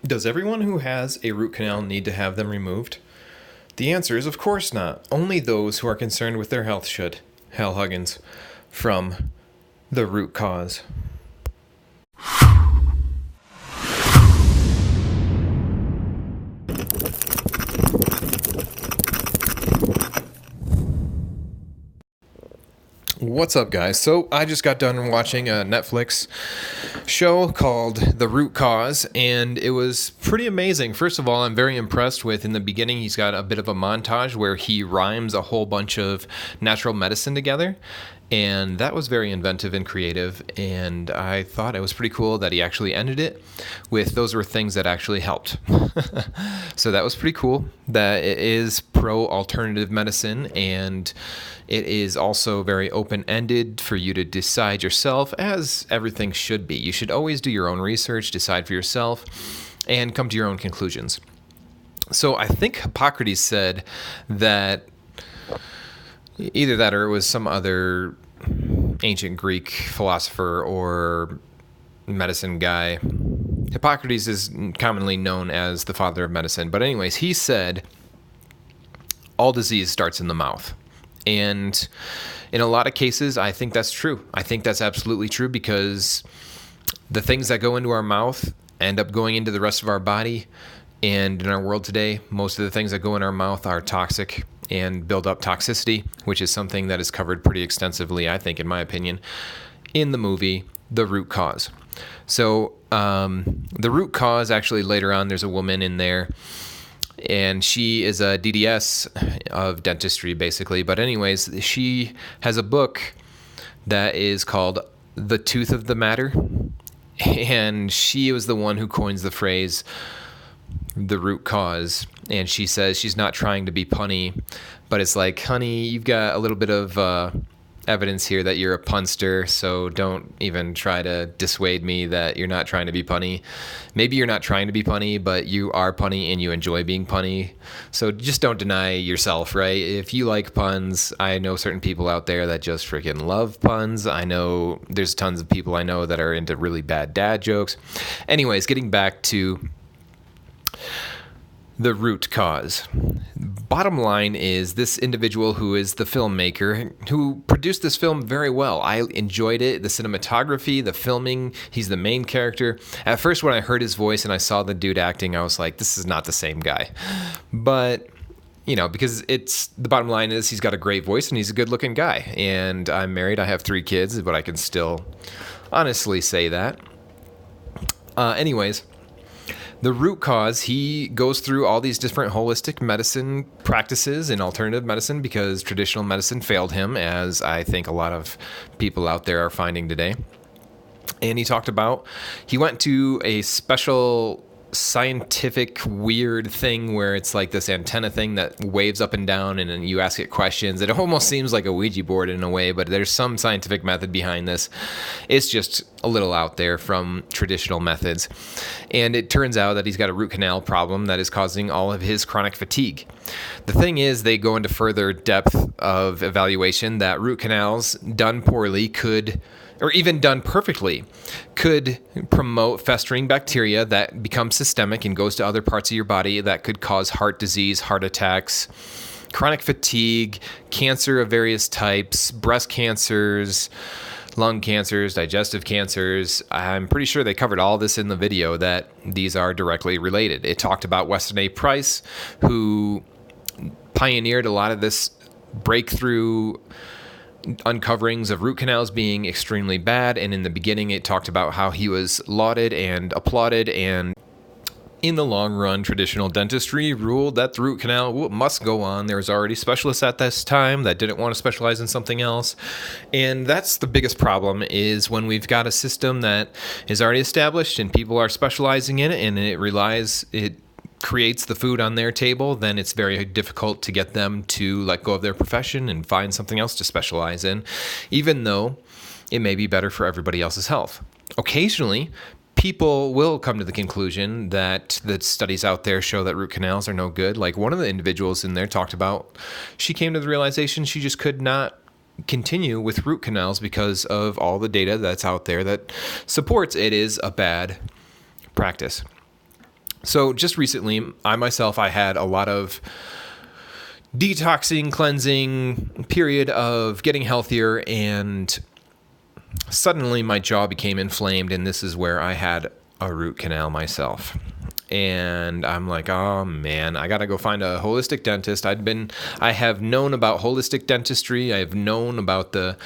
Does everyone who has a root canal need to have them removed? The answer is of course not. Only those who are concerned with their health should. Hal Huggins from The Root Cause. What's up, guys? So I just got done watching a Netflix show called The Root Cause, and it was pretty amazing. First of all, I'm very impressed with, in the beginning, he's got a bit of a montage where he rhymes a whole bunch of natural medicine together. And that was very inventive and creative, and I thought it was pretty cool that he actually ended it with those were things that actually helped. So that was pretty cool. That it is pro-alternative medicine, and it is also very open-ended for you to decide yourself, as everything should be. You should always do your own research, decide for yourself, and come to your own conclusions. So I think Hippocrates said that either that or it was some other ancient Greek philosopher or medicine guy. Hippocrates is commonly known as the father of medicine. But anyways, he said all disease starts in the mouth. And in a lot of cases, I think that's true. I think that's absolutely true because the things that go into our mouth end up going into the rest of our body. And in our world today, most of the things that go in our mouth are toxic and build up toxicity, which is something that is covered pretty extensively, I think, in my opinion, in the movie The Root Cause. So The Root Cause, actually later on, there's a woman in there, and she is a DDS of dentistry, basically. But anyways, she has a book that is called The Tooth of the Matter, and she was the one who coins the phrase the root cause, and she says she's not trying to be punny, but it's like, honey, you've got a little bit of evidence here that you're a punster, so don't even try to dissuade me that you're not trying to be punny. Maybe you're not trying to be punny, but you are punny and you enjoy being punny, so just don't deny yourself, right? If you like puns, I know certain people out there that just freaking love puns. I know there's tons of people I know that are into really bad dad jokes. Anyways, getting back to The Root Cause. Bottom line is, this individual who is the filmmaker who produced this film very well. I enjoyed it. The cinematography, the filming, he's the main character. At first, when I heard his voice and I saw the dude acting, I was like, this is not the same guy. But, you know, because it's, the bottom line is he's got a great voice and he's a good looking guy. And I'm married. I have 3 kids, but I can still honestly say that. Anyways, The Root Cause, he goes through all these different holistic medicine practices and alternative medicine because traditional medicine failed him, as I think a lot of people out there are finding today. And he talked about, he went to a special scientific weird thing where it's like this antenna thing that waves up and down, and then you ask it questions. It almost seems like a Ouija board in a way, but there's some scientific method behind this. It's just a little out there from traditional methods. And it turns out that he's got a root canal problem that is causing all of his chronic fatigue. The thing is, they go into further depth of evaluation that root canals done poorly could, or even done perfectly, could promote festering bacteria that become systemic and goes to other parts of your body that could cause heart disease, heart attacks, chronic fatigue, cancer of various types, breast cancers, lung cancers, digestive cancers. I'm pretty sure they covered all this in the video, that these are directly related. It talked about Weston A. Price, who pioneered a lot of this breakthrough uncoverings of root canals being extremely bad, and in the beginning it talked about how he was lauded and applauded, and in the long run traditional dentistry ruled that the root canal must go on. There was already specialists at this time that didn't want to specialize in something else, and that's the biggest problem, is when we've got a system that is already established and people are specializing in it, and it creates the food on their table, then it's very difficult to get them to let go of their profession and find something else to specialize in, even though it may be better for everybody else's health. Occasionally, people will come to the conclusion that the studies out there show that root canals are no good. Like one of the individuals in there talked about, she came to the realization she just could not continue with root canals because of all the data that's out there that supports it is a bad practice. So just recently, I had a lot of detoxing, cleansing, period of getting healthier, and suddenly my jaw became inflamed, and this is where I had a root canal myself. And I'm like, oh man, I gotta go find a holistic dentist. I have known about holistic dentistry. I've known about the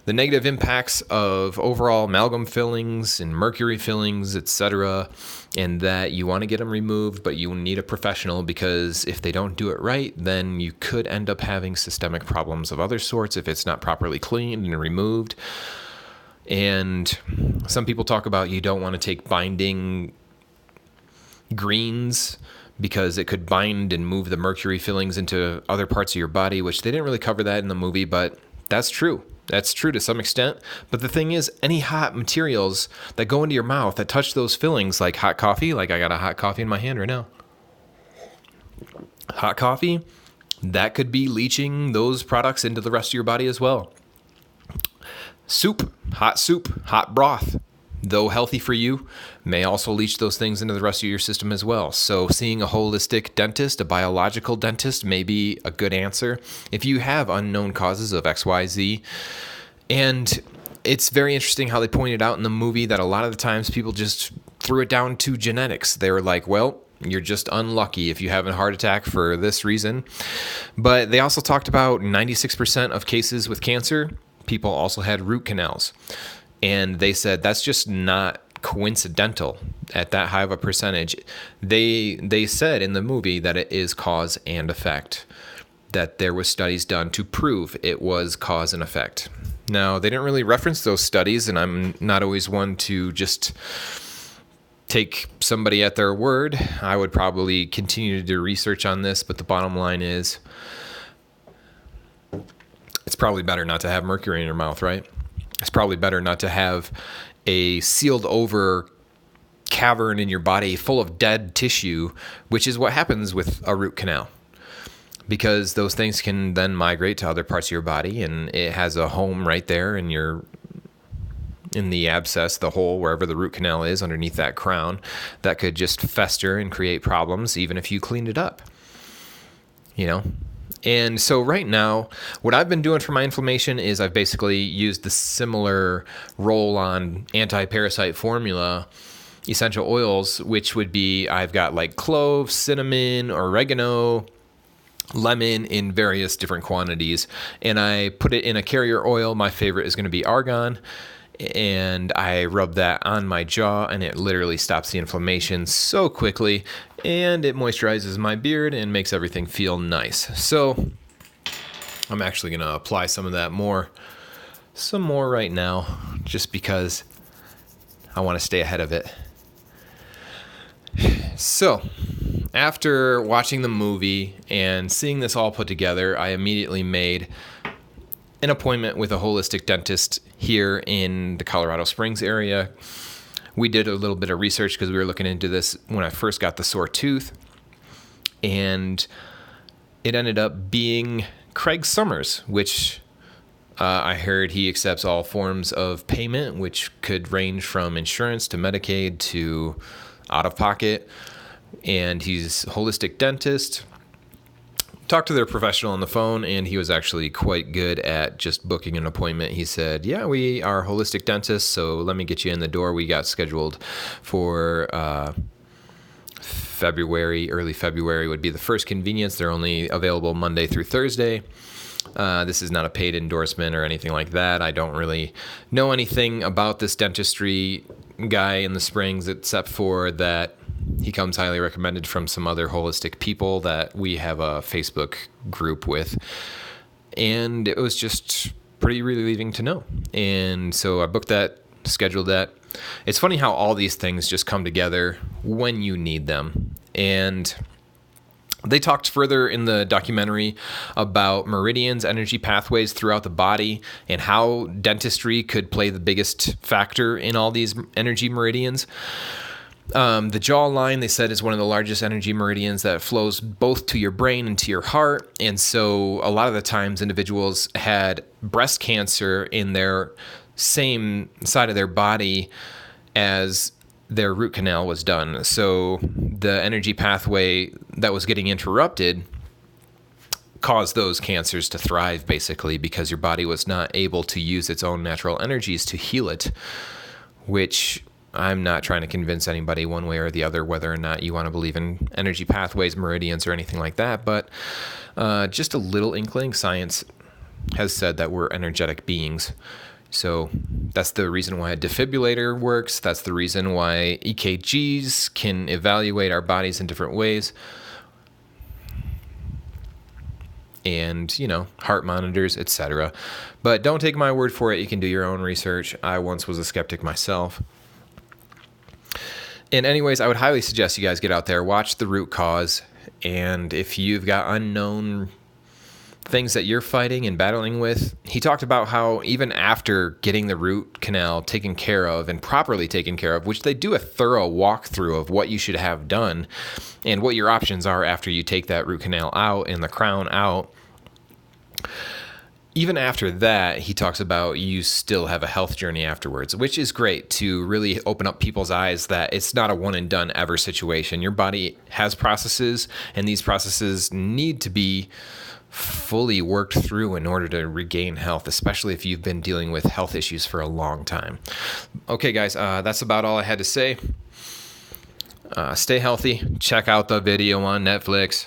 negative impacts of overall amalgam fillings and mercury fillings, etc., and that you want to get them removed, but you need a professional, because if they don't do it right, then you could end up having systemic problems of other sorts if it's not properly cleaned and removed. And some people talk about you don't want to take binding greens because it could bind and move the mercury fillings into other parts of your body, which they didn't really cover that in the movie, but that's true. That's true to some extent. But the thing is, any hot materials that go into your mouth that touch those fillings, like hot coffee, like I got a hot coffee in my hand right now. Hot coffee, that could be leaching those products into the rest of your body as well. Soup, hot broth, though healthy for you, may also leach those things into the rest of your system as well. So seeing a holistic dentist, a biological dentist, may be a good answer if you have unknown causes of XYZ. And it's very interesting how they pointed out in the movie that a lot of the times people just threw it down to genetics. They were like, well, you're just unlucky if you have a heart attack for this reason. But they also talked about 96% of cases with cancer, people also had root canals. And they said that's just not coincidental at that high of a percentage. They said in the movie that it is cause and effect, that there was studies done to prove it was cause and effect. Now, they didn't really reference those studies, and I'm not always one to just take somebody at their word. I would probably continue to do research on this, but the bottom line is it's probably better not to have mercury in your mouth, right? It's probably better not to have a sealed over cavern in your body full of dead tissue, which is what happens with a root canal, because those things can then migrate to other parts of your body, and it has a home right there in the abscess, the hole, wherever the root canal is underneath that crown, that could just fester and create problems even if you cleaned it up, you know? And so right now, what I've been doing for my inflammation is I've basically used the similar roll-on anti-parasite formula, essential oils, which would be, I've got like clove, cinnamon, oregano, lemon in various different quantities, and I put it in a carrier oil. My favorite is going to be argan, and I rub that on my jaw, and it literally stops the inflammation so quickly, and it moisturizes my beard and makes everything feel nice. So I'm actually going to apply some of that some more right now, just because I want to stay ahead of it. So after watching the movie and seeing this all put together, I immediately made an appointment with a holistic dentist here in the Colorado Springs area. We did a little bit of research because we were looking into this when I first got the sore tooth, and it ended up being Craig Summers, which I heard he accepts all forms of payment, which could range from insurance to Medicaid to out of pocket, and he's a holistic dentist. Talked to their professional on the phone, and he was actually quite good at just booking an appointment. He said, yeah, we are holistic dentists, so let me get you in the door. We got scheduled for early February would be the first convenience. They're only available Monday through Thursday. This is not a paid endorsement or anything like that. I don't really know anything about this dentistry guy in the Springs, except for that he comes highly recommended from some other holistic people that we have a Facebook group with. And it was just pretty relieving to know. And so I booked that, scheduled that. It's funny how all these things just come together when you need them. And they talked further in the documentary about meridians, energy pathways throughout the body, and how dentistry could play the biggest factor in all these energy meridians. The jawline, they said, is one of the largest energy meridians that flows both to your brain and to your heart. And so a lot of the times individuals had breast cancer in their same side of their body as their root canal was done. So the energy pathway that was getting interrupted caused those cancers to thrive, basically, because your body was not able to use its own natural energies to heal it, which I'm not trying to convince anybody one way or the other whether or not you want to believe in energy pathways, meridians, or anything like that, but just a little inkling. Science has said that we're energetic beings. So that's the reason why a defibrillator works. That's the reason why EKGs can evaluate our bodies in different ways. And, heart monitors, etc. But don't take my word for it. You can do your own research. I once was a skeptic myself. And anyways, I would highly suggest you guys get out there, watch The Root Cause. And if you've got unknown things that you're fighting and battling with, he talked about how even after getting the root canal taken care of and properly taken care of, which they do a thorough walkthrough of what you should have done and what your options are after you take that root canal out and the crown out, even after that, he talks about you still have a health journey afterwards, which is great to really open up people's eyes that it's not a one and done ever situation. Your body has processes, and these processes need to be fully worked through in order to regain health, especially if you've been dealing with health issues for a long time. Okay, guys, that's about all I had to say. Stay healthy. Check out the video on Netflix.